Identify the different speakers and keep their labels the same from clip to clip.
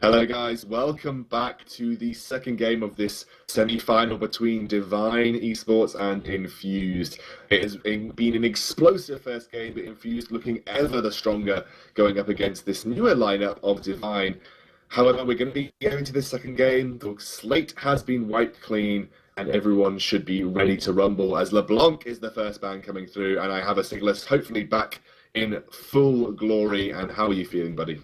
Speaker 1: Hello guys, welcome back to the second game of this semi-final between Devine Esports and Infused. It has been an explosive first game, but Infused looking ever the stronger going up against this newer lineup of Devine. However, we're going to be going to this second game. The slate has been wiped clean and everyone should be ready to rumble as LeBlanc is the first ban coming through and I have a Sigilus hopefully back in full glory. And how are you feeling, buddy?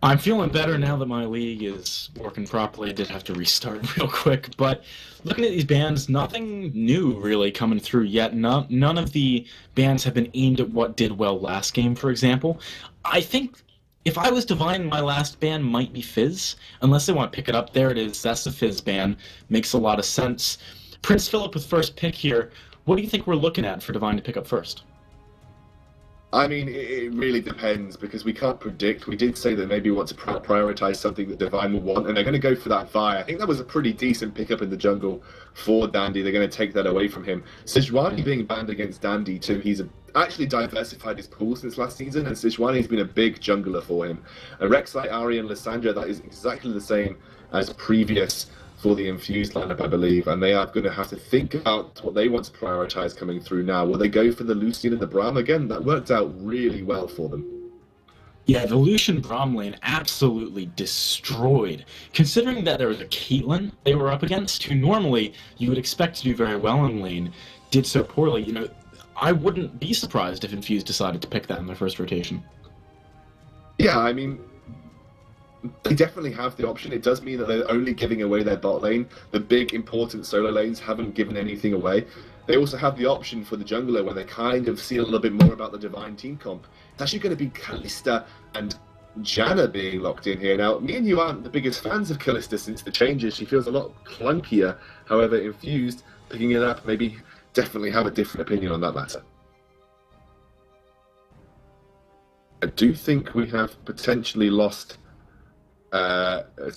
Speaker 2: I'm feeling better now that my league is working properly. I did have to restart real quick, but looking at these bans, nothing new really coming through yet. None of the bans have been aimed at what did well last game, for example. I think if I was Divine, my last ban might be Fizz. Unless they want to pick it up, there it is. That's the Fizz ban. Makes a lot of sense. Prince Philip with first pick here. What do you think we're looking at for Divine to pick up first?
Speaker 1: I mean, it really depends because we can't predict. We did say that maybe we want to prioritize something that Divine will want, and they're going to go for that Vi. I think that was a pretty decent pickup in the jungle for Dandy. They're going to take that away from him. Sejuani being banned against Dandy too. He's actually diversified his pool since last season, and Sejuani's been a big jungler for him. Rek'Sai, Ahri, and Lissandra, that is exactly the same as previous for the Infused lineup, I believe, and they are going to have to think about what they want to prioritize coming through now. Will they go for the Lucian and the Braum again? That worked out really well for them.
Speaker 2: Yeah, the Lucian Braum lane absolutely destroyed. Considering that there was a Caitlyn they were up against, who normally you would expect to do very well in lane, did so poorly. I wouldn't be surprised if Infused decided to pick that in their first rotation.
Speaker 1: Yeah, I mean, they definitely have the option. It does mean that they're only giving away their bot lane. The big, important solo lanes haven't given anything away. They also have the option for the jungler where they kind of see a little bit more about the Divine team comp. It's actually going to be Kalista and Janna being locked in here. Now, me and you aren't the biggest fans of Kalista since the changes. She feels a lot clunkier. However, Infused, picking it up, maybe definitely have a different opinion on that matter. I do think we have potentially lost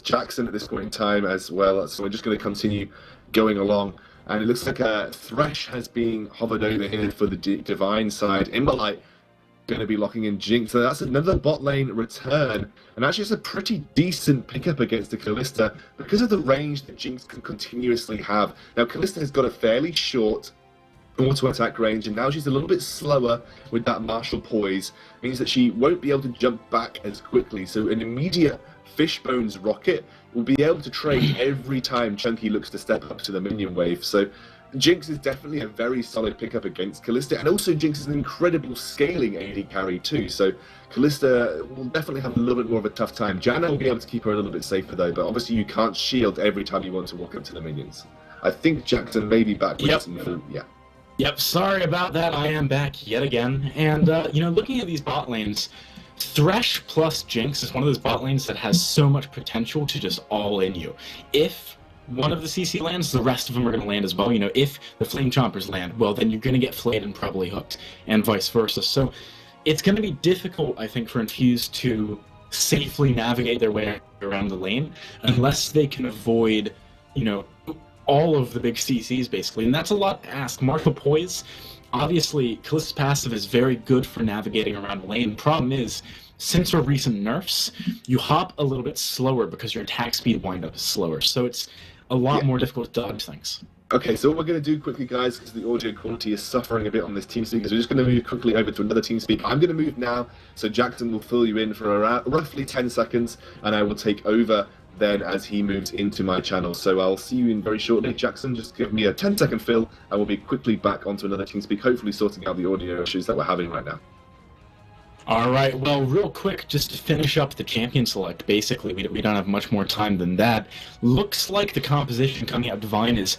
Speaker 1: Jackson at this point in time as well, so we're just going to continue going along, and it looks like Thresh has been hovered over here for the Divine side. Imbolite going to be locking in Jinx, so that's another bot lane return, and actually it's a pretty decent pickup against the Kalista because of the range that Jinx can continuously have. Now Kalista has got a fairly short auto-attack range, and now she's a little bit slower with that martial poise, means that she won't be able to jump back as quickly, so an immediate Fishbone's rocket will be able to trade every time Chunky looks to step up to the minion wave. So Jinx is definitely a very solid pickup against Kalista, and also Jinx is an incredible scaling AD carry too, so Kalista will definitely have a little bit more of a tough time. Janna will be able to keep her a little bit safer though, but obviously you can't shield every time you want to walk up to the minions. I think Jackson may be back with some food. Yeah.
Speaker 2: Yep, sorry about that. I am back yet again. And, looking at these bot lanes, Thresh plus Jinx is one of those bot lanes that has so much potential to just all in you. If one of the CC lands, the rest of them are going to land as well. If the Flame Chompers land, well, then you're going to get flayed and probably hooked, and vice versa. So it's going to be difficult, I think, for Infused to safely navigate their way around the lane unless they can avoid, all of the big CCs, basically. And that's a lot to ask. Martial Poise, obviously, Kalista's passive is very good for navigating around the lane. The problem is, since her recent nerfs, you hop a little bit slower because your attack speed wind-up is slower. So it's a lot more difficult to dodge things.
Speaker 1: Okay, so what we're going to do quickly, guys, because the audio quality is suffering a bit on this TeamSpeak, so we're just going to move quickly over to another TeamSpeak. I'm going to move now, so Jackson will fill you in for around roughly 10 seconds, and I will take over then as he moves into my channel. So I'll see you in very shortly. Jackson, just give me a 10-second fill, and we'll be quickly back onto another TeamSpeak, hopefully sorting out the audio issues that we're having right now.
Speaker 2: All right, well, real quick, just to finish up the champion select, basically, we don't have much more time than that. Looks like the composition coming out of Divine is,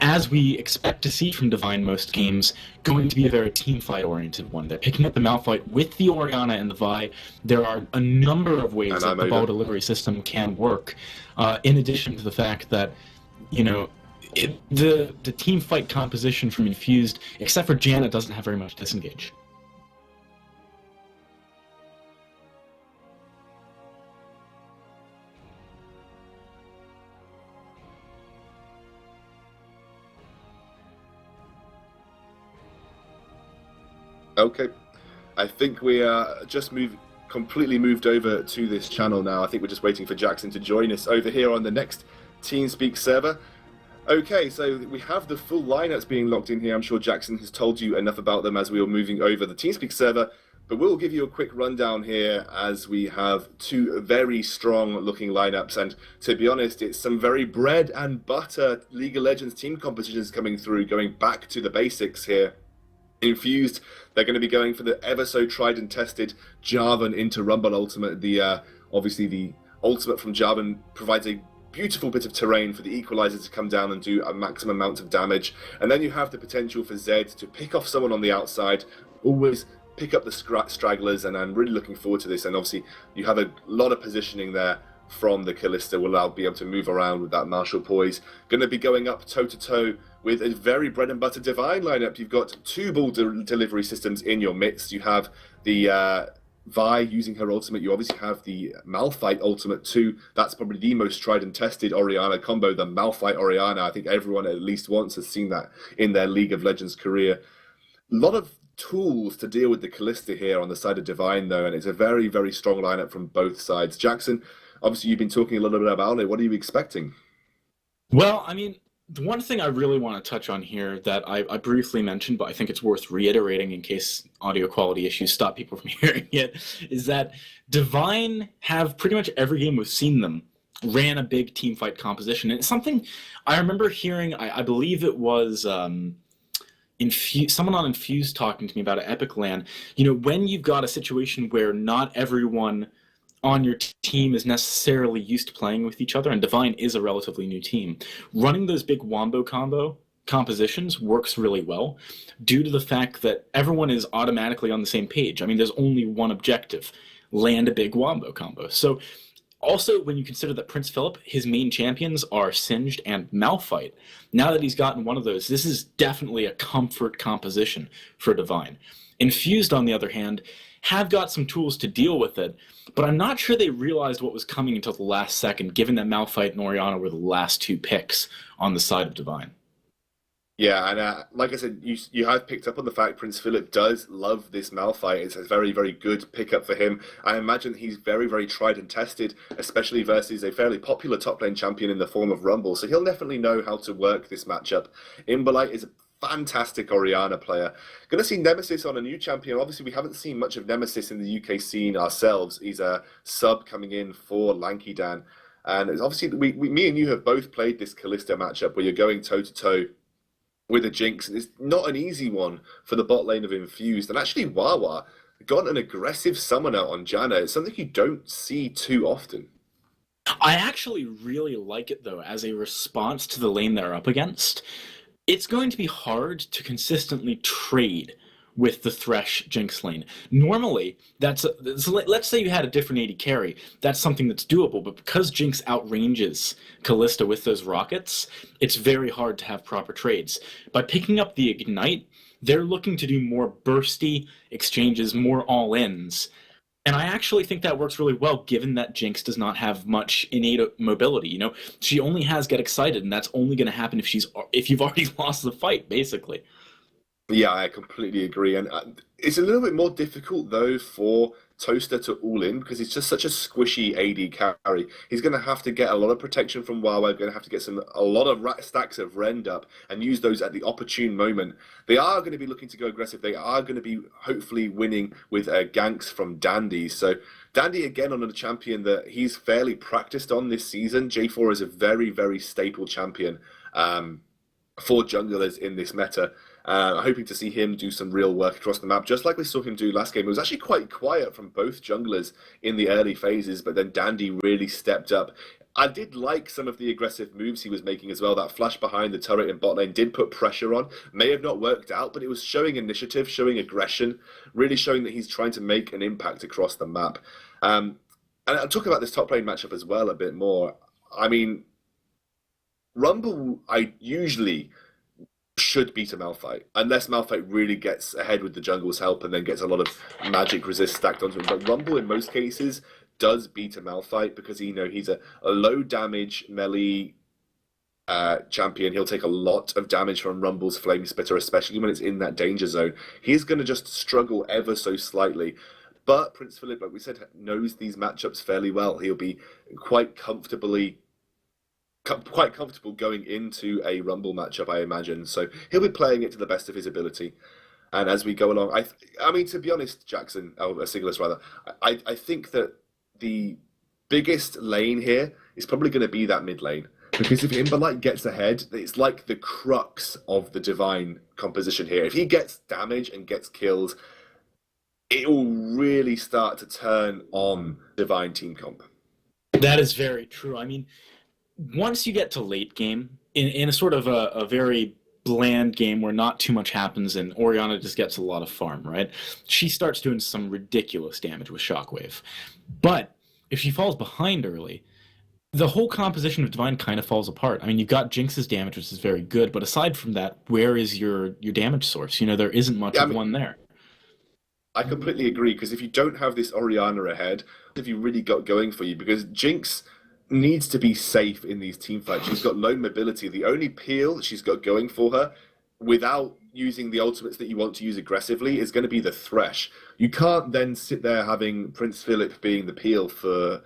Speaker 2: as we expect to see from Divine most games, going to be a very teamfight-oriented one. They're picking up the Malphite with the Orianna and the Vi. There are a number of ways that the ball delivery system can work, in addition to the fact that, the team fight composition from Infused, except for Janna, doesn't have very much disengage.
Speaker 1: Okay, I think we are just moving. completely moved over to this channel now. I think we're just waiting for Jackson to join us over here on the next TeamSpeak server. Okay, so we have the full lineups being locked in here. I'm sure Jackson has told you enough about them as we were moving over the TeamSpeak server, but we'll give you a quick rundown here as we have two very strong looking lineups. And to be honest, it's some very bread and butter League of Legends team competitions coming through, going back to the basics here. Infused, they're going to be going for the ever so tried and tested Jarvan into Rumble Ultimate. Obviously the ultimate from Jarvan provides a beautiful bit of terrain for the equalizer to come down and do a maximum amount of damage. And then you have the potential for Zed to pick off someone on the outside, always pick up the stragglers, and I'm really looking forward to this. And obviously you have a lot of positioning there from the Kalista, will be able to move around with that martial poise. Going to be going up toe-to-toe with a very bread and butter Devine lineup. You've got two ball delivery systems in your midst. You have the Vi using her ultimate. You obviously have the Malphite ultimate too. That's probably the most tried and tested Orianna combo, the Malphite Orianna. I think everyone at least once has seen that in their League of Legends career. A lot of tools to deal with the Kalista here on the side of Devine though, and it's a very, very strong lineup from both sides. Jackson, obviously you've been talking a little bit about it. What are you expecting?
Speaker 2: Well, I mean, the one thing I really want to touch on here that I briefly mentioned, but I think it's worth reiterating in case audio quality issues stop people from hearing it, is that Devine have pretty much every game we've seen them ran a big team fight composition. And it's something I remember hearing, I believe it was someone on Infused talking to me about at Epic LAN. You know, when you've got a situation where not everyone on your team is necessarily used to playing with each other, and Devine is a relatively new team, running those big wombo combo compositions works really well due to the fact that everyone is automatically on the same page. I mean, there's only one objective: land a big wombo combo. So also, when you consider that Prince Philip, his main champions are Singed and Malphite, now that he's gotten one of those, this is definitely a comfort composition for Devine. Infused, on the other hand, have got some tools to deal with it, but I'm not sure they realized what was coming until the last second, given that Malphite and Orianna were the last two picks on the side of Devine.
Speaker 1: Yeah, and like I said, you have picked up on the fact Prince Philip does love this Malphite. It's a very, very good pickup for him. I imagine he's very, very tried and tested, especially versus a fairly popular top lane champion in the form of Rumble, so he'll definitely know how to work this matchup. Imbolite is a fantastic Orianna player. Going to see Nemesis on a new champion. Obviously, we haven't seen much of Nemesis in the UK scene ourselves. He's a sub coming in for Lanky Dan. And it's obviously, me and you have both played this Kalista matchup where you're going toe-to-toe with a Jinx. It's not an easy one for the bot lane of Infused. And actually, Wawa got an aggressive summoner on Janna. It's something you don't see too often.
Speaker 2: I actually really like it, though, as a response to the lane they're up against. It's going to be hard to consistently trade with the Thresh Jinx lane. Normally, let's say you had a different AD carry, that's something that's doable, but because Jinx outranges Kalista with those rockets, it's very hard to have proper trades. By picking up the Ignite, they're looking to do more bursty exchanges, more all-ins. And I actually think that works really well, given that Jinx does not have much innate mobility. You know, she only has Get Excited, and that's only going to happen if you've already lost the fight, basically.
Speaker 1: Yeah, I completely agree. And it's a little bit more difficult, though, for Toaster to all in because he's just such a squishy AD carry. He's going to have to get a lot of protection from Wawa, going to have to get a lot of stacks of Rend up and use those at the opportune moment. They are going to be looking to go aggressive. They are going to be hopefully winning with ganks from Dandy. So Dandy, again, on a champion that he's fairly practiced on this season. J4 is a very, very staple champion for junglers in this meta. Hoping to see him do some real work across the map, just like we saw him do last game. It was actually quite quiet from both junglers in the early phases, but then Dandy really stepped up. I did like some of the aggressive moves he was making as well. That flash behind the turret in bot lane did put pressure on. May have not worked out, but it was showing initiative, showing aggression, really showing that he's trying to make an impact across the map. And I'll talk about this top lane matchup as well a bit more. I mean, Rumble, I usually should beat a Malphite, unless Malphite really gets ahead with the jungle's help and then gets a lot of magic resist stacked onto him. But Rumble, in most cases, does beat a Malphite because he's a low damage melee champion. He'll take a lot of damage from Rumble's Flame Spitter, especially when it's in that danger zone. He's going to just struggle ever so slightly. But Prince Philip, like we said, knows these matchups fairly well. He'll be quite comfortable going into a Rumble matchup, I imagine. So he'll be playing it to the best of his ability. And as we go along, I mean, to be honest, Jackson, or Sigilus rather, I think that the biggest lane here is probably going to be that mid lane. Because if Imberlight gets ahead, it's like the crux of the Devine composition here. If he gets damage and gets kills, it will really start to turn on Devine team comp.
Speaker 2: That is very true. I mean, once you get to late game, in a sort of a very bland game where not too much happens and Orianna just gets a lot of farm, right? She starts doing some ridiculous damage with Shockwave. But if she falls behind early, the whole composition of Devine kind of falls apart. I mean, you've got Jinx's damage, which is very good, but aside from that, where is your damage source? You know, there isn't much of one there.
Speaker 1: I completely agree, because if you don't have this Orianna ahead, have you really got going for you? Because Jinx needs to be safe in these team fights. She's got low mobility. The only peel that she's got going for her, without using the ultimates that you want to use aggressively, is going to be the Thresh. You can't then sit there having Prince Philip being the peel for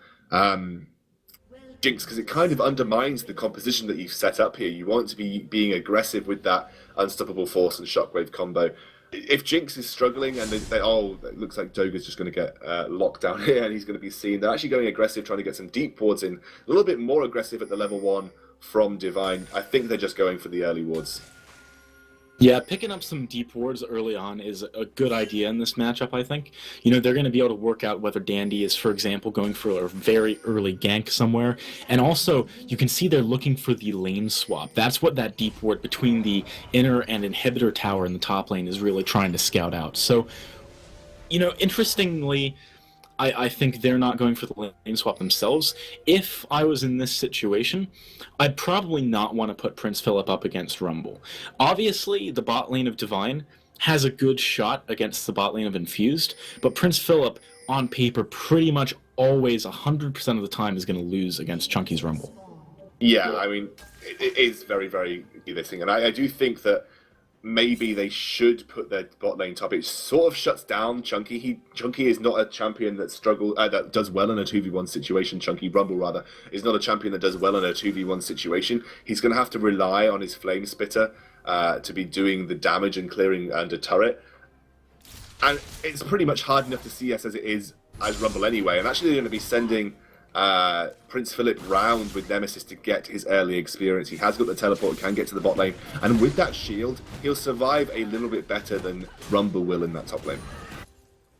Speaker 1: Jinx, because it kind of undermines the composition that you've set up here. You want to be being aggressive with that Unstoppable Force and Shockwave combo. If Jinx is struggling and it looks like Doga's just going to get locked down here and he's going to be seen, they're actually going aggressive, trying to get some deep wards in. A little bit more aggressive at the level 1 from Devine. I think they're just going for the early wards.
Speaker 2: Yeah, picking up some deep wards early on is a good idea in this matchup, I think. You know, they're going to be able to work out whether Dandy is, for example, going for a very early gank somewhere. And also, you can see they're looking for the lane swap. That's what that deep ward between the inner and inhibitor tower in the top lane is really trying to scout out. So, you know, interestingly, I think they're not going for the lane swap themselves. If I was in this situation, I'd probably not want to put Prince Philip up against Rumble. Obviously, the bot lane of Devine has a good shot against the bot lane of Infused, but Prince Philip, on paper, pretty much always 100% of the time is going to lose against Chunky's Rumble.
Speaker 1: Yeah, I mean, it is very, very this thing, and I do think that maybe they should put their bot lane top. It sort of shuts down Chunky. Chunky is not a champion that does well in a 2v1 situation. Chunky Rumble, rather, is not a champion that does well in a 2v1 situation. He's going to have to rely on his Flame Spitter to be doing the damage and clearing under turret. And it's pretty much hard enough to CS as it is as Rumble anyway. I'm actually going to be sending Prince Philip round with Nemesis to get his early experience. He has got the teleport, can get to the bot lane, and with that shield, he'll survive a little bit better than Rumble will in that top lane.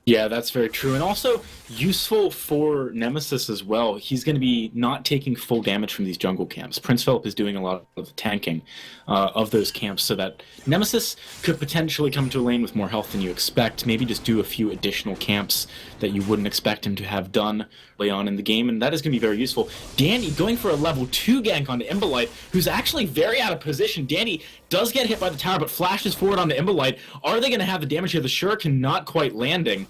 Speaker 2: Yeah, that's very true. And also useful for Nemesis as well. He's going to be not taking full damage from these jungle camps. Prince Philip is doing a lot of the tanking of those camps so that Nemesis could potentially come to a lane with more health than you expect, maybe just do a few additional camps that you wouldn't expect him to have done early on in the game, and that is going to be very useful. Danny going for a level 2 gank onto Imberlight, who's actually very out of position. Danny does get hit by the tower, but flashes forward onto Imberlight. Are they going to have the damage here? The Shuriken not quite landing.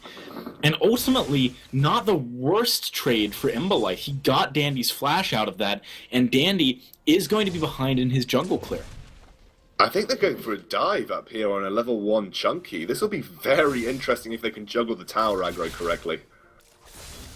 Speaker 2: And ultimately, not the worst trade for Imberlight. He got Dandy's flash out of that, and Dandy is going to be behind in his jungle clear.
Speaker 1: I think they're going for a dive up here on a level 1 Chunky. This will be very interesting if they can juggle the tower aggro correctly.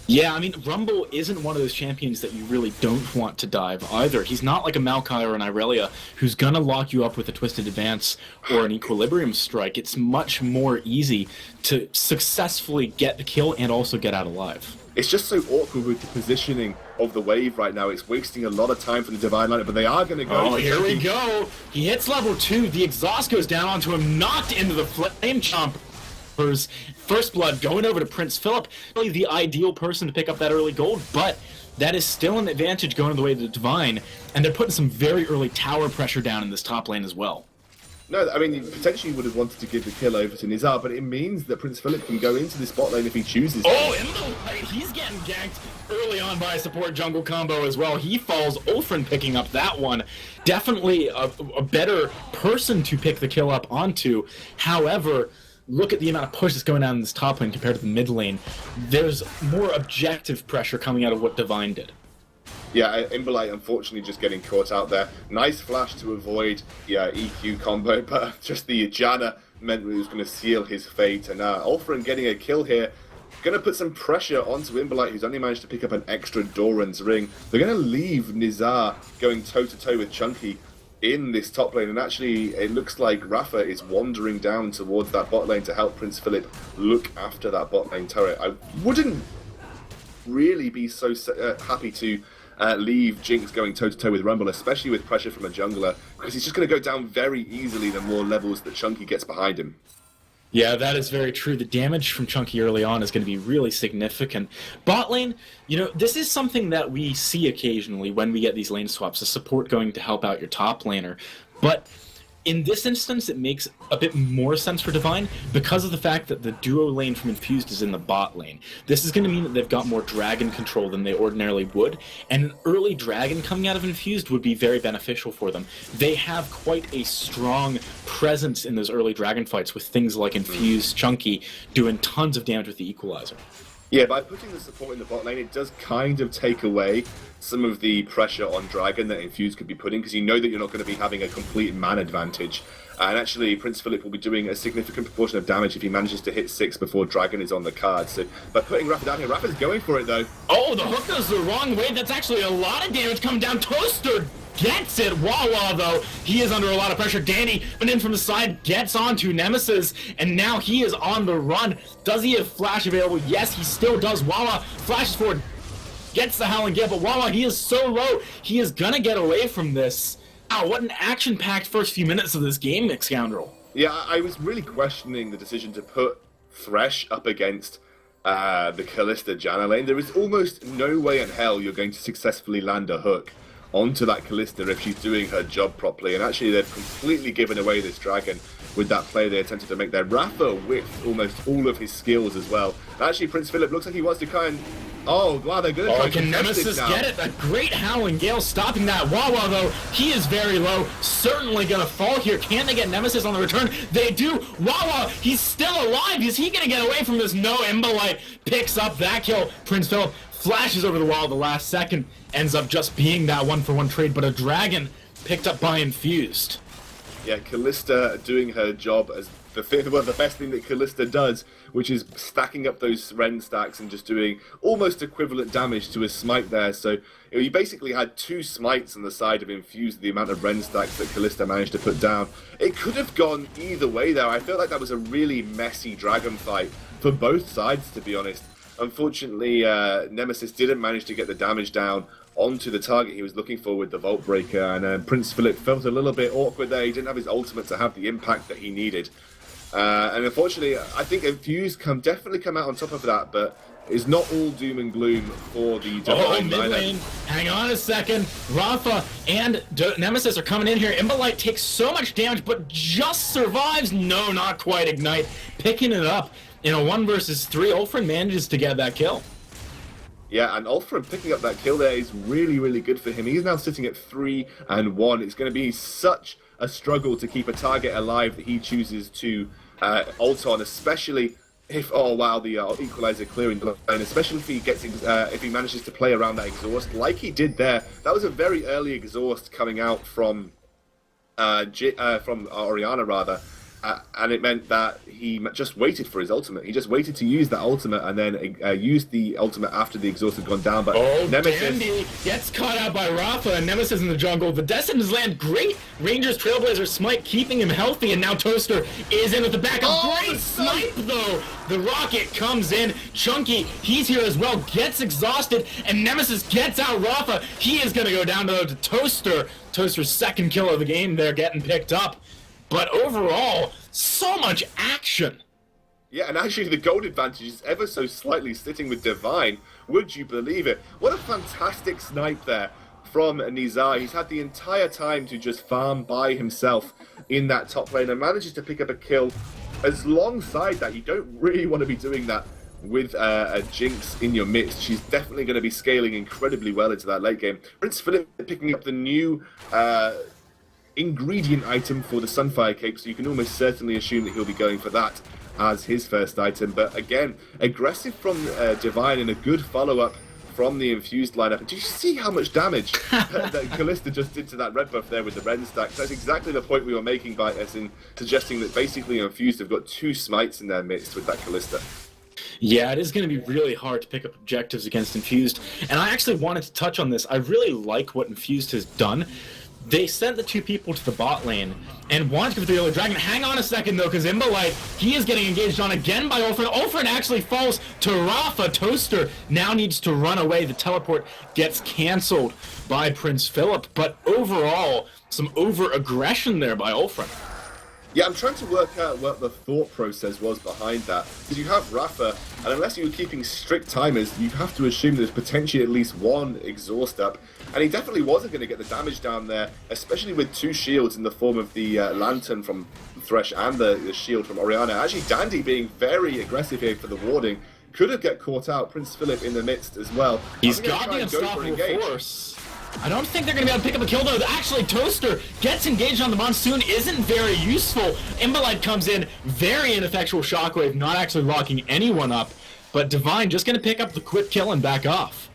Speaker 2: Yeah, I mean, Rumble isn't one of those champions that you really don't want to dive either. He's not like a Maokai or an Irelia who's going to lock you up with a Twisted Advance or an Equilibrium Strike. It's much more easy to successfully get the kill and also get out alive.
Speaker 1: It's just so awkward with the positioning of the wave right now. It's wasting a lot of time for the Divine lineup, but they are going to go.
Speaker 2: Oh, here we go. He hits level 2. The exhaust goes down onto him, knocked into the flame chomp. First blood going over to Prince Philip. Really the ideal person to pick up that early gold, but that is still an advantage going the way to the Divine, and they're putting some very early tower pressure down in this top lane as well.
Speaker 1: No, I mean, you potentially would have wanted to give the kill over to Nizar, but it means that Prince Philip can go into this bot lane if he chooses.
Speaker 2: Oh, in the lane, he's getting ganked early on by a support jungle combo as well. He falls, Ulfrin picking up that one. Definitely a better person to pick the kill up onto. However, look at the amount of push that's going on in this top lane compared to the mid lane. There's more objective pressure coming out of what Devine did.
Speaker 1: Yeah, Imberlight unfortunately just getting caught out there. Nice flash to avoid the EQ combo, but just the Janna meant it was going to seal his fate. And Ulfrin getting a kill here. Going to put some pressure onto Imbolite, who's only managed to pick up an extra Doran's ring. They're going to leave Nizar going toe-to-toe with Chunky in this top lane, and actually it looks like Rafa is wandering down towards that bot lane to help Prince Philip look after that bot lane turret. I wouldn't really be so happy to leave Jinx going toe-to-toe with Rumble, especially with pressure from a jungler, because he's just going to go down very easily the more levels that Chunky gets behind him.
Speaker 2: Yeah, that is very true. The damage from Chunky early on is going to be really significant. Bot lane, you know, this is something that we see occasionally when we get these lane swaps, a support going to help out your top laner. But in this instance, it makes a bit more sense for Devine because of the fact that the duo lane from Infused is in the bot lane. This is going to mean that they've got more dragon control than they ordinarily would, and an early dragon coming out of Infused would be very beneficial for them. They have quite a strong presence in those early dragon fights with things like Infused, Chunky, doing tons of damage with the Equalizer.
Speaker 1: Yeah, by putting the support in the bot lane, it does kind of take away some of the pressure on Dragon that Infused could be putting, because you know that you're not going to be having a complete man advantage. And actually, Prince Philip will be doing a significant proportion of damage if he manages to hit 6 before Dragon is on the card. So by putting Rafa down here, Rafa's going for it though.
Speaker 2: Oh, the hook goes the wrong way. That's actually a lot of damage coming down. Toaster gets it. Wawa, though, he is under a lot of pressure. Danny went in from the side, gets onto Nemesis, and now he is on the run. Does he have flash available? Yes, he still does. Wawa flashes forward, gets the Howling Gale, but Wawa, he is so low, he is gonna get away from this. Wow, what an action-packed first few minutes of this game, Scoundrel.
Speaker 1: Yeah, I was really questioning the decision to put Thresh up against the Kalista Janna lane. There is almost no way in hell you're going to successfully land a hook onto that Kalista if she's doing her job properly, and actually they've completely given away this dragon with that play they attempted to make there. Rafa with almost all of his skills as well. Actually, Prince Philip looks like he wants to kind of... Oh, wow, they're going to try to
Speaker 2: can Nemesis get it? A great Howling Gale stopping that. Wawa, though, he is very low. Certainly going to fall here. Can they get Nemesis on the return? They do. Wawa, he's still alive. Is he going to get away from this? No, Imbolite picks up that kill. Prince Philip flashes over the wall at the last second. Ends up just being that one-for-one trade, but a dragon picked up by Infused.
Speaker 1: Yeah, Kalista doing her job as the best thing that Kalista does, which is stacking up those Ren stacks and just doing almost equivalent damage to a smite there. So you basically had 2 smites on the side of Infused, the amount of Ren stacks that Kalista managed to put down. It could have gone either way there. I felt like that was a really messy dragon fight for both sides, to be honest. Unfortunately, Nemesis didn't manage to get the damage down onto the target he was looking for with the Vault Breaker, and Prince Philip felt a little bit awkward there. He didn't have his ultimate to have the impact that he needed. And unfortunately, I think Infused definitely come out on top of that, but it's not all doom and gloom for the Devine
Speaker 2: mid lane. Hang on a second. Rafa and Nemesis are coming in here. Imbolite takes so much damage, but just survives. No, not quite. Ignite picking it up in a 1 versus 3. Ulfrin manages to get that kill.
Speaker 1: Yeah, and Ulfrin picking up that kill there is really, really good for him. He's now sitting at 3-1. It's going to be such a struggle to keep a target alive that he chooses to ult on, especially if, oh wow, the equalizer clearing the lane, especially if he gets if he manages to play around that exhaust like he did there. That was a very early exhaust coming out from Orianna rather. And it meant that he just waited for his ultimate. He just waited to use that ultimate and then used the ultimate after the exhaust had gone down. But Nemesis
Speaker 2: Dandy gets caught out by Rafa, and Nemesis in the jungle. The Destin's land, great Rangers Trailblazer smite, keeping him healthy, and now Toaster is in with the backup. Great snipe, though. The rocket comes in. Chunky, he's here as well, gets exhausted, and Nemesis gets out Rafa. He is going to go down to Toaster. Toaster's second kill of the game there, getting picked up. But overall, so much action.
Speaker 1: Yeah, and actually the gold advantage is ever so slightly sitting with Devine. Would you believe it? What a fantastic snipe there from Nizar. He's had the entire time to just farm by himself in that top lane and manages to pick up a kill. Alongside that, you don't really want to be doing that with a Jinx in your midst. She's definitely going to be scaling incredibly well into that late game. Prince Philip picking up the new ingredient item for the Sunfire Cape, so you can almost certainly assume that he'll be going for that as his first item. But again, aggressive from Devine and a good follow-up from the Infused lineup. Do you see how much damage that Kalista just did to that red buff there with the Ren stack? That's exactly the point we were making by us in suggesting that basically Infused have got 2 smites in their midst with that Kalista.
Speaker 2: Yeah, it is going to be really hard to pick up objectives against Infused. And I actually wanted to touch on this. I really like what Infused has done. They sent the 2 people to the bot lane and wanted to go for the Yellow Dragon. Hang on a second, though, because Imbolite, he is getting engaged on again by Ulfred. Ulfred actually falls to Rafa. Toaster now needs to run away. The teleport gets canceled by Prince Philip. But overall, some over-aggression there by Ulfred.
Speaker 1: Yeah, I'm trying to work out what the thought process was behind that. Because you have Rafa, and unless you're keeping strict timers, you have to assume there's potentially at least one exhaust up. And he definitely wasn't going to get the damage down there, especially with 2 shields in the form of the Lantern from Thresh and the shield from Orianna. Actually, Dandy being very aggressive here for the warding. Could have got caught out. Prince Philip in the midst as well.
Speaker 2: He's got the unstoppable force. I don't think they're going to be able to pick up a kill, though. Actually, Toaster gets engaged on the Monsoon, isn't very useful. Imbolite comes in, very ineffectual Shockwave, not actually locking anyone up. But Devine just going to pick up the quick kill and back off.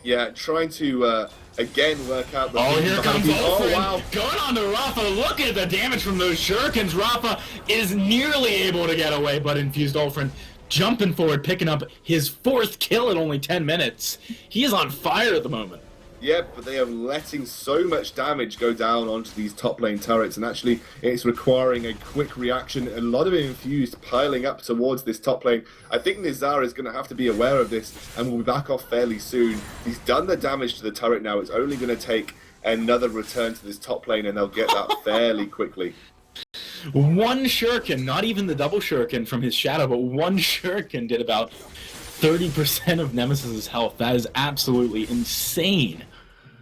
Speaker 1: Yeah, trying to, again, work out the...
Speaker 2: Oh, here comes Ulfred.
Speaker 1: Oh, wow.
Speaker 2: Going on to Rafa. Look at the damage from those shurikens. Rafa is nearly able to get away, but Infused Ulfred jumping forward, picking up his 4th kill in only 10 minutes. He is on fire at the moment.
Speaker 1: Yeah, but they are letting so much damage go down onto these top lane turrets, and actually it's requiring a quick reaction. A lot of Infused piling up towards this top lane. I think Nizar is going to have to be aware of this and will be back off fairly soon. He's done the damage to the turret now. It's only going to take another return to this top lane, and they'll get that fairly quickly.
Speaker 2: 1 shuriken, not even the double shuriken from his shadow, but 1 shuriken did about 30% of Nemesis's health. That is absolutely insane.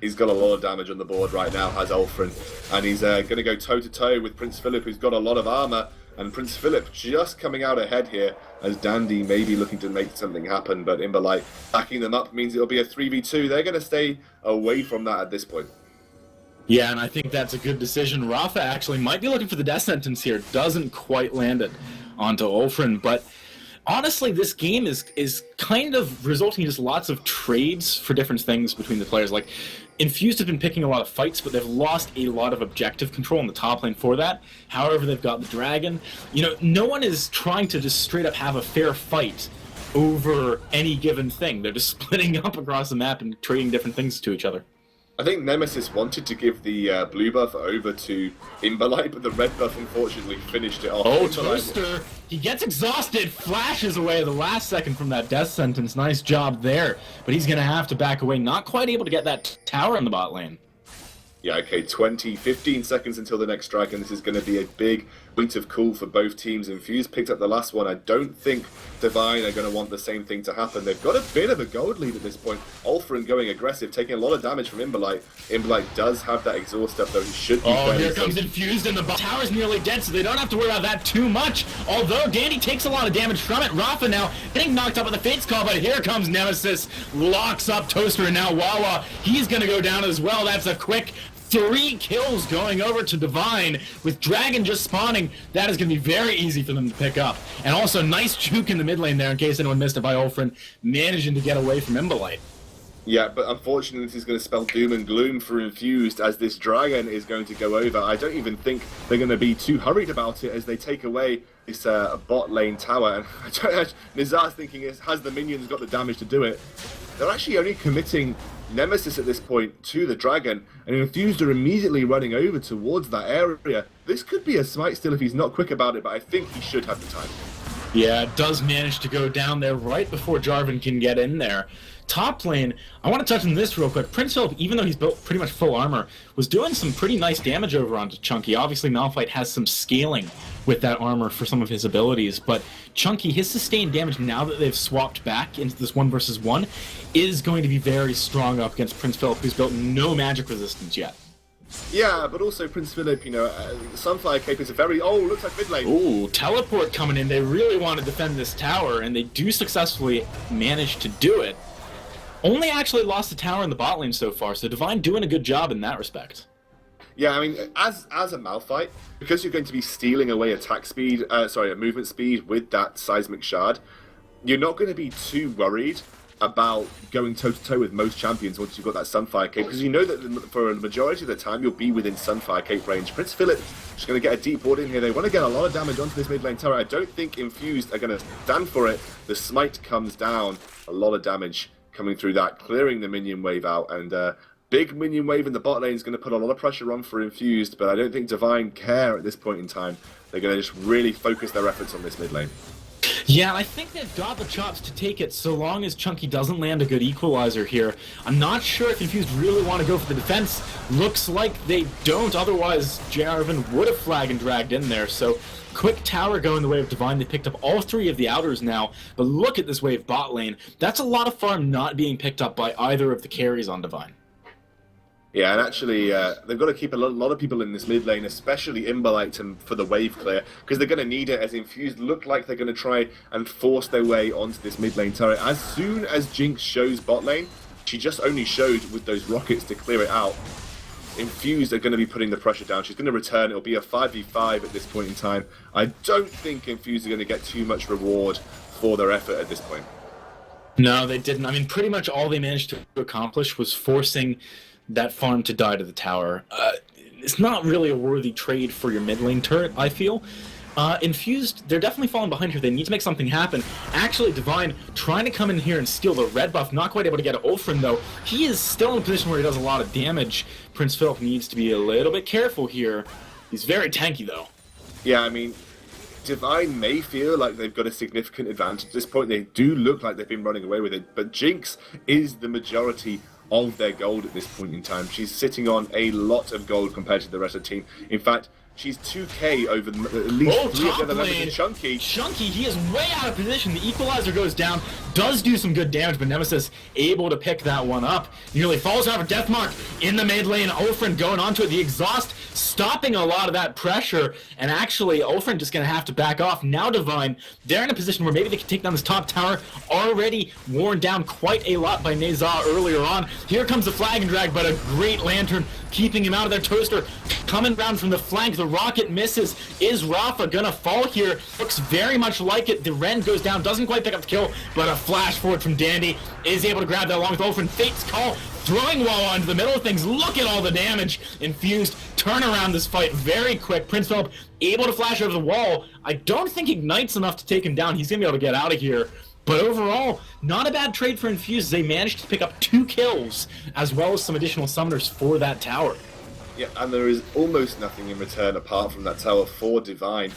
Speaker 1: He's got a lot of damage on the board right now, has Ulfrin, and he's going to go toe-to-toe with Prince Philip, who's got a lot of armor, and Prince Philip just coming out ahead here as Dandy may be looking to make something happen, but Imbolite backing them up means it'll be a 3v2. They're going to stay away from that at this point.
Speaker 2: Yeah, and I think that's a good decision. Rafa actually might be looking for the death sentence here. Doesn't quite land it onto Ulfrin, but honestly, this game is kind of resulting in just lots of trades for different things between the players. Like, Infused have been picking a lot of fights, but they've lost a lot of objective control in the top lane for that. However, they've got the Dragon. You know, no one is trying to just straight up have a fair fight over any given thing. They're just splitting up across the map and trading different things to each other.
Speaker 1: I think Nemesis wanted to give the blue buff over to Imbolite, but the red buff unfortunately finished it off.
Speaker 2: Oh, Toaster! He gets exhausted, flashes away the last second from that death sentence. Nice job there. But he's going to have to back away. Not quite able to get that tower in the bot lane.
Speaker 1: Yeah, okay, 15 seconds until the next Dragon. This is going to be a big point of call for both teams. Infused picked up the last one. I don't think Devine are going to want the same thing to happen. They've got a bit of a gold lead at this point. Ulfrin going aggressive, taking a lot of damage from Imbolite. Imbolite does have that exhaust up, though. He should be
Speaker 2: Oh, here comes Infused, and the tower's nearly dead, so they don't have to worry about that too much. Although Dandy takes a lot of damage from it. Rafa now getting knocked up with the Fates Call, but here comes Nemesis. Locks up Toaster, and now Wawa. He's going to go down as well. That's a quick 3 kills going over to Devine. With Dragon just spawning, that is going to be very easy for them to pick up. And also, nice juke in the mid lane there, in case anyone missed it by Ulfrin, managing to get away from Imbolite.
Speaker 1: Yeah, but unfortunately this is going to spell doom and gloom for Infused as this Dragon is going to go over. I don't even think they're going to be too hurried about it as they take away this bot lane tower. And Nizar's thinking, has the minions got the damage to do it? They're actually only committing Nemesis at this point to the Dragon, and Infused are immediately running over towards that area. This could be a smite still if he's not quick about it, but I think he should have the time.
Speaker 2: Yeah, it does manage to go down there right before Jarvan can get in there. Top lane, I want to touch on this real quick. Prince Philip, even though he's built pretty much full armor, was doing some pretty nice damage over onto Chunky. Obviously, Malphite has some scaling with that armor for some of his abilities, but Chunky, his sustained damage, now that they've swapped back into this 1 versus 1, is going to be very strong up against Prince Philip, who's built no magic resistance yet.
Speaker 1: Yeah, but also Prince Philip, you know, Sunfire Cape is a very... Oh, looks like mid lane.
Speaker 2: Ooh, teleport coming in. They really want to defend this tower, and they do successfully manage to do it. Only actually lost the tower in the bot lane so far, so Devine doing a good job in that respect.
Speaker 1: Yeah, I mean, as a Malphite, because you're going to be stealing away attack speed, movement speed with that seismic shard, you're not going to be too worried about going toe-to-toe with most champions once you've got that Sunfire Cape, because you know that for a majority of the time you'll be within Sunfire Cape range. Prince Philip is going to get a deep ward in here. They want to get a lot of damage onto this mid lane turret. I don't think Infused are going to stand for it. The smite comes down, a lot of damage coming through that, clearing the minion wave out, and big minion wave in the bot lane is going to put a lot of pressure on for Infused, but I don't think Devine care at this point in time. They're going to just really focus their efforts on this mid lane.
Speaker 2: Yeah, I think they've got the chops to take it so long as Chunky doesn't land a good equalizer here. I'm not sure if Infused really want to go for the defense. Looks like they don't, otherwise Jarvan would have flagged and dragged in there. So quick tower going the way of Devine. They picked up all 3 of the outers now, but look at this wave bot lane. That's a lot of farm not being picked up by either of the carries on Devine.
Speaker 1: Yeah, and actually, they've got to keep a lot of people in this mid lane, especially Imbolite for the wave clear, because they're going to need it, as Infused look like they're going to try and force their way onto this mid lane turret. As soon as Jinx shows bot lane, she just only showed with those rockets to clear it out. Infused are going to be putting the pressure down. She's going to return. It'll be a 5v5 at this point in time. I don't think Infused are going to get too much reward for their effort at this point.
Speaker 2: No, they didn't. I mean, pretty much all they managed to accomplish was forcing that farm to die to the tower. It's not really a worthy trade for your mid lane turret, I feel. Infused, they're definitely falling behind here. They need to make something happen. Actually, Devine trying to come in here and steal the red buff, not quite able to get it. Ulfrin, though, he is still in a position where he does a lot of damage. Prince Philip needs to be a little bit careful here. He's very tanky, though.
Speaker 1: Yeah, I mean, Devine may feel like they've got a significant advantage at this point. They do look like they've been running away with it, but Jinx is the majority of their gold at this point in time. She's sitting on a lot of gold compared to the rest of the team. In fact, she's 2k over at least 3 of the other members of Chunky.
Speaker 2: Chunky, he is way out of position. The equalizer goes down, does do some good damage, but Nemesis able to pick that one up. Nearly falls out of Deathmark in the mid lane. Ulfrin going onto it. The exhaust stopping a lot of that pressure, and actually Ulfrin just going to have to back off. Now Devine, they're in a position where maybe they can take down this top tower, already worn down quite a lot by Nezha earlier on. Here comes the flag and drag, but a great lantern keeping him out of their. Toaster coming round from the flank. The rocket misses. Is Rafa gonna fall here? Looks very much like it. The Ren goes down, doesn't quite pick up the kill, but a flash forward from Dandy is able to grab that along with Ulfrin. Fate's call, throwing wall onto the middle of things. Look at all the damage. Infused, turn around this fight very quick. Prince Philip able to flash over the wall. I don't think Ignite's enough to take him down. He's gonna be able to get out of here. But overall, not a bad trade for Infused. They managed to pick up 2 kills, as well as some additional summoners for that tower.
Speaker 1: Yeah, and there is almost nothing in return apart from that tower for Devine.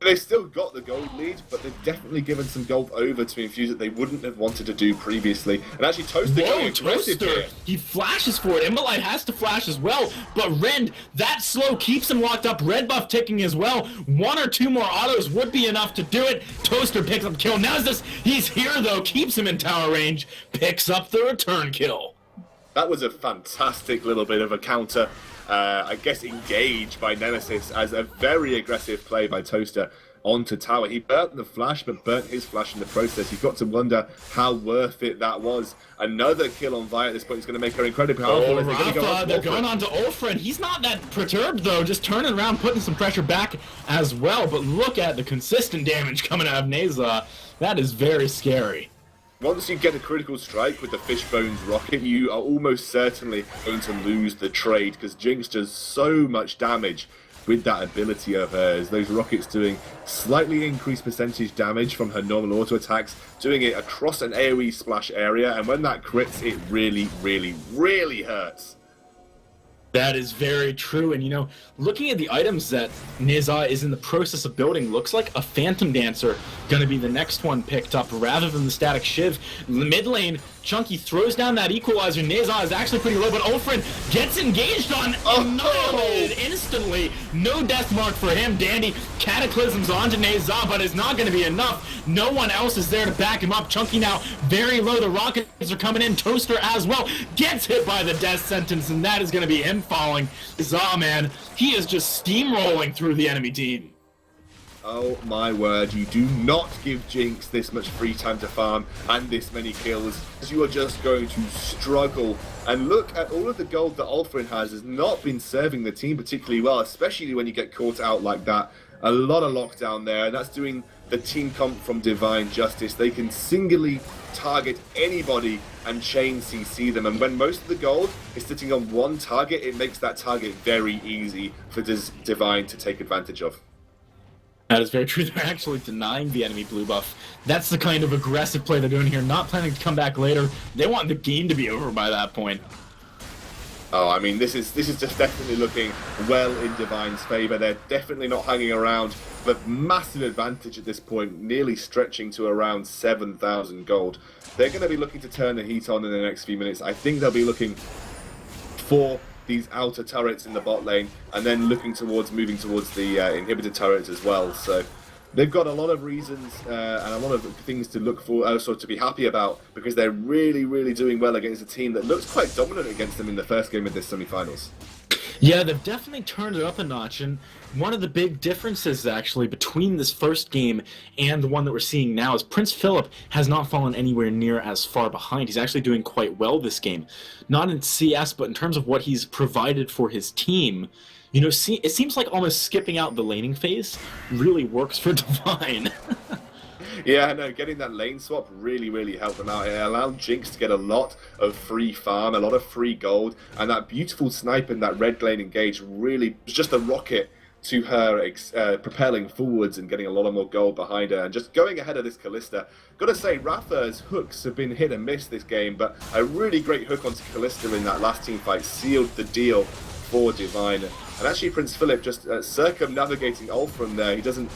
Speaker 1: They've still got the gold lead, but they've definitely given some gold over to Infuse that they wouldn't have wanted to do previously. And actually, Toaster going aggressive here.
Speaker 2: He flashes for it. Imbolite has to flash as well, but Rend, that slow keeps him locked up. Red buff ticking as well. 1 or 2 more autos would be enough to do it. Toaster picks up the kill. Nemesis, he's here though, keeps him in tower range, picks up the return kill.
Speaker 1: That was a fantastic little bit of a counter. I guess engaged by Nemesis as a very aggressive play by Toaster onto tower. He burnt the flash, but burnt his flash in the process. You've got to wonder how worth it that was. Another kill on Vi at this point is going to make her incredibly powerful.
Speaker 2: They're going on to Ulfrin. He's not that perturbed though, just turning around, putting some pressure back as well. But look at the consistent damage coming out of Nezha. That is very scary.
Speaker 1: Once you get a critical strike with the Fishbone's rocket, you are almost certainly going to lose the trade, because Jinx does so much damage with that ability of hers. Those rockets doing slightly increased percentage damage from her normal auto attacks, doing it across an AoE splash area, and when that crits, it really, really, really hurts.
Speaker 2: That is very true, and you know, looking at the items that Nezha is in the process of building, looks like a Phantom Dancer gonna be the next one picked up rather than the Static Shiv. Mid lane, Chunky throws down that equalizer. Nezha is actually pretty low, but Ulfrin gets engaged on, annihilated instantly. No death mark for him. Dandy cataclysms onto Nezha, but it's not gonna be enough. No one else is there to back him up. Chunky now very low. The rockets are coming in. Toaster as well gets hit by the death sentence, and that is gonna be him falling. Nezha, man, he is just steamrolling through the enemy team.
Speaker 1: Oh my word, you do not give Jinx this much free time to farm and this many kills, as you are just going to struggle. And look at all of the gold that Ulfrin has not been serving the team particularly well, especially when you get caught out like that. A lot of lockdown there, and that's doing the team comp from Devine Justice. They can singularly target anybody and chain CC them, and when most of the gold is sitting on one target, it makes that target very easy for Devine to take advantage of.
Speaker 2: That is very true. They're actually denying the enemy blue buff. That's the kind of aggressive play they're doing here, not planning to come back later. They want the game to be over by that point.
Speaker 1: Oh, I mean, this is just definitely looking well in Divine's favor. They're definitely not hanging around, but massive advantage at this point, nearly stretching to around 7,000 gold. They're going to be looking to turn the heat on in the next few minutes. I think they'll be looking for these outer turrets in the bot lane, and then moving towards the inhibitor turrets as well. So they've got a lot of reasons and a lot of things to look for, also to be happy about, because they're really, really doing well against a team that looks quite dominant against them in the first game of this semi-finals.
Speaker 2: Yeah, they've definitely turned it up a notch, and one of the big differences actually between this first game and the one that we're seeing now is Prince Philip has not fallen anywhere near as far behind. He's actually doing quite well this game. Not in CS, but in terms of what he's provided for his team. You know, it seems like almost skipping out the laning phase really works for Devine.
Speaker 1: Yeah, no, getting that lane swap really, really helped them out. It allowed Jinx to get a lot of free farm, a lot of free gold, and that beautiful snipe in that red lane engage really was just a rocket to her propelling forwards and getting a lot of more gold behind her and just going ahead of this Kalista. Gotta say, Rafa's hooks have been hit and miss this game, but a really great hook onto Kalista in that last team fight sealed the deal for Devine. And actually Prince Philip just circumnavigating Ulfram there. He doesn't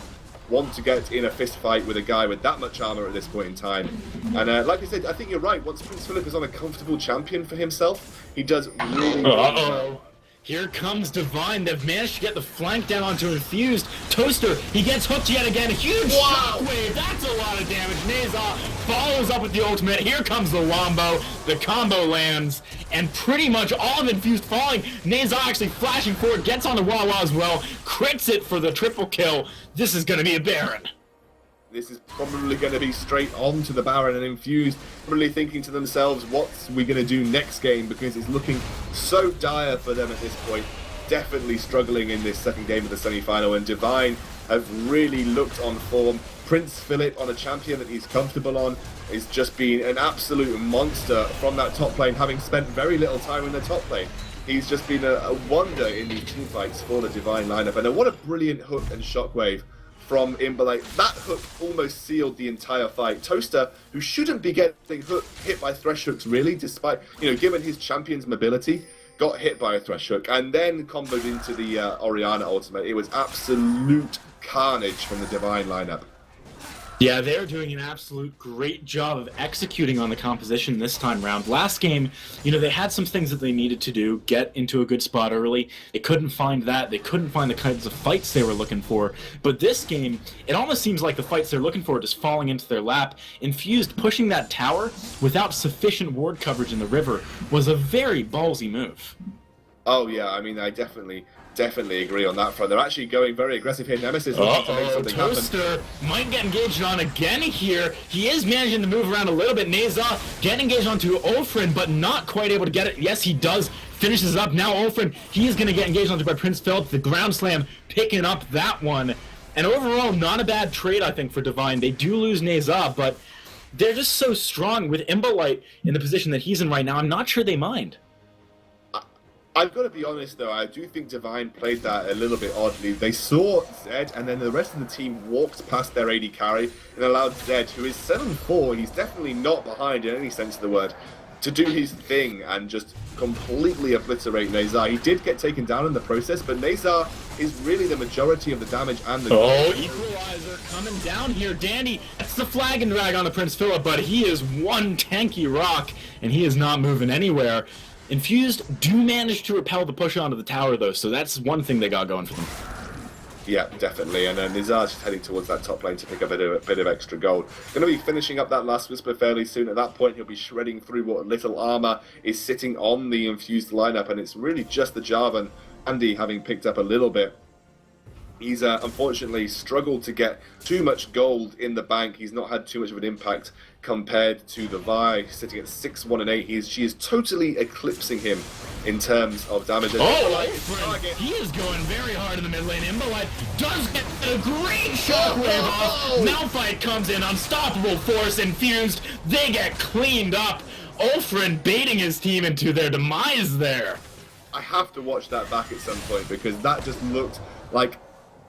Speaker 1: want to get in a fist fight with a guy with that much armor at this point in time. And like I said, I think you're right. Once Prince Philip is on a comfortable champion for himself, he does really well.
Speaker 2: Here comes Devine. They've managed to get the flank down onto Infused. Toaster, he gets hooked yet again. A huge shockwave. That's a lot of damage. Neza follows up with the ultimate. Here comes the wombo. The combo lands, and pretty much all of Infused falling. Neza actually flashing forward, gets on the Wawa as well, crits it for the triple kill. This is going to be a Baron.
Speaker 1: This is probably going to be straight on to the Baron, and Infused probably thinking to themselves, what's we going to do next game, because it's looking so dire for them at this point. Definitely struggling in this second game of the semi-final, and Devine have really looked on form. Prince Philip on a champion that he's comfortable on is just being an absolute monster from that top lane, having spent very little time in the top lane. He's just been a wonder in these team fights for the Devine lineup, and what a brilliant hook and shockwave from Imberlake. That hook almost sealed the entire fight. Toaster, who shouldn't be getting hit by thresh hooks really, despite, given his champion's mobility, got hit by a thresh hook and then comboed into the Orianna ultimate. It was absolute carnage from the Devine lineup.
Speaker 2: Yeah, they're doing an absolute great job of executing on the composition this time around. Last game, they had some things that they needed to do, get into a good spot early. They couldn't find that. They couldn't find the kinds of fights they were looking for. But this game, it almost seems like the fights they're looking for are just falling into their lap. Infused pushing that tower without sufficient ward coverage in the river was a very ballsy move.
Speaker 1: Oh yeah, I mean, I definitely agree on that front. They're actually going very aggressive here. Nemesis looking to make something
Speaker 2: Toaster might get engaged on again here. He is managing to move around a little bit. Neza getting engaged onto Ulfrin, but not quite able to get it. Yes, he does. Finishes it up. Now Ulfrin, he is going to get engaged onto by Prince Philip. The ground slam picking up that one. And overall, not a bad trade, I think, for Devine. They do lose Neza, but they're just so strong with Imbolite in the position that he's in right now. I'm not sure they mind.
Speaker 1: I've got to be honest though, I do think Devine played that a little bit oddly. They saw Zed, and then the rest of the team walked past their AD carry and allowed Zed, who is 7-4, he's definitely not behind in any sense of the word, to do his thing and just completely obliterate Nezar. He did get taken down in the process, but Nezar is really the majority of the damage and the...
Speaker 2: Oh, Equalizer coming down here. Dandy, that's the flag and drag on the Prince Philip, but he is one tanky rock, and he is not moving anywhere. Infused do manage to repel the push onto the tower, though, so that's one thing they got going for them.
Speaker 1: Yeah, definitely, and Nizar's just heading towards that top lane to pick up a bit of extra gold. Going to be finishing up that last Whisper fairly soon. At that point, he'll be shredding through what little armor is sitting on the Infused lineup, and it's really just the Jarvan, Andy having picked up a little bit. He's unfortunately struggled to get too much gold in the bank. He's not had too much of an impact compared to the Vi, sitting at 6-1-8. She is totally eclipsing him in terms of damage.
Speaker 2: He is going very hard in the mid lane. Imbolite does get a great shockwave off. Malphite comes in, unstoppable force, Infused. They get cleaned up. Ulfrin baiting his team into their demise there.
Speaker 1: I have to watch that back at some point because that just looked like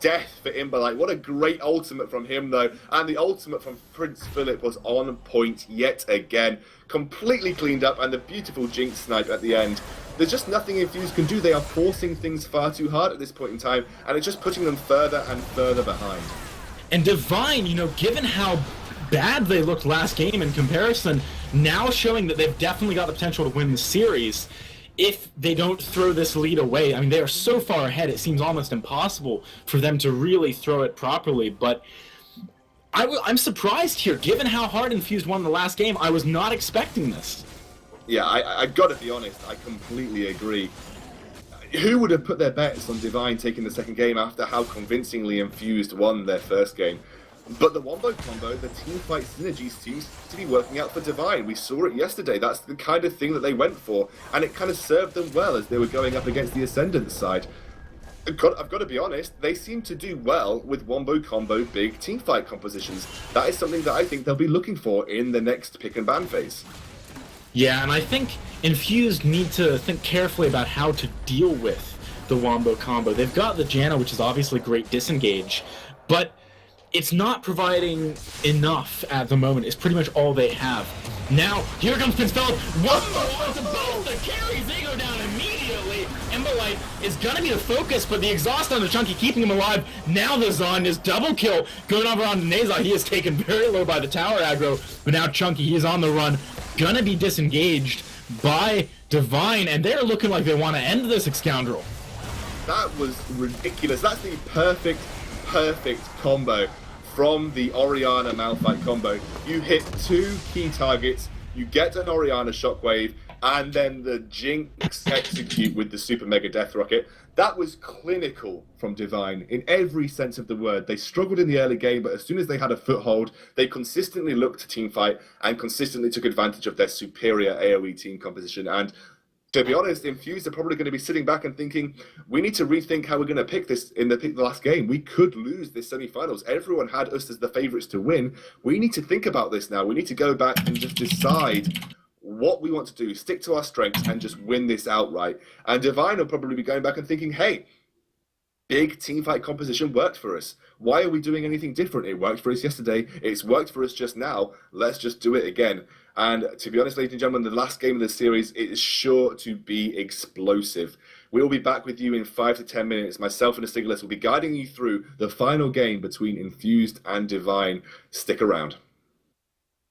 Speaker 1: death for Imbolite. What a great ultimate from him though, and the ultimate from Prince Philip was on point yet again. Completely cleaned up, and the beautiful Jinx snipe at the end. There's just nothing Infused can do. They are forcing things far too hard at this point in time, and it's just putting them further and further behind.
Speaker 2: And Devine, you know, given how bad they looked last game in comparison, now showing that they've definitely got the potential to win the series. If they don't throw this lead away, I mean, they are so far ahead, it seems almost impossible for them to really throw it properly. But I'm surprised here, given how hard Infused won the last game. I was not expecting this.
Speaker 1: Yeah, I gotta be honest, I completely agree. Who would have put their bets on Devine taking the second game after how convincingly Infused won their first game? But the Wombo combo, the teamfight synergy seems to be working out for Devine. We saw it yesterday. That's the kind of thing that they went for, and it kind of served them well as they were going up against the Ascendant side. I've got to be honest, they seem to do well with Wombo combo big teamfight compositions. That is something that I think they'll be looking for in the next pick and ban phase.
Speaker 2: Yeah, and I think Infused need to think carefully about how to deal with the Wombo combo. They've got the Janna, which is obviously great disengage, but it's not providing enough at the moment. It's pretty much all they have. Now, here comes Prince Philip. Wombo wants to both the carries. They go down immediately. Imbolite is going to be the focus, but the exhaust on the Chunky keeping him alive. Now the Zon is double kill. Going over on Neza. He is taken very low by the tower aggro, but now Chunky, he is on the run. Gonna be disengaged by Devine, and they're looking like they want to end this scoundrel.
Speaker 1: That was ridiculous. That's the perfect combo from the Orianna Malphite combo. You hit two key targets, you get an Orianna shockwave, and then the Jinx execute with the Super Mega Death Rocket. That was clinical from Devine in every sense of the word. They struggled in the early game, but as soon as they had a foothold, they consistently looked to teamfight and consistently took advantage of their superior AoE team composition. And to be honest, Infused are probably going to be sitting back and thinking, we need to rethink how we're going to pick this in the last game. We could lose this semi-finals. Everyone had us as the favourites to win. We need to think about this now. We need to go back and just decide what we want to do, stick to our strengths and just win this outright. And Devine will probably be going back and thinking, hey, big teamfight composition worked for us. Why are we doing anything different? It worked for us yesterday. It's worked for us just now. Let's just do it again. And to be honest, ladies and gentlemen, the last game of the series is sure to be explosive. We'll be back with you in 5 to 10 minutes. Myself and Astigalis will be guiding you through the final game between Infused and Devine. Stick around.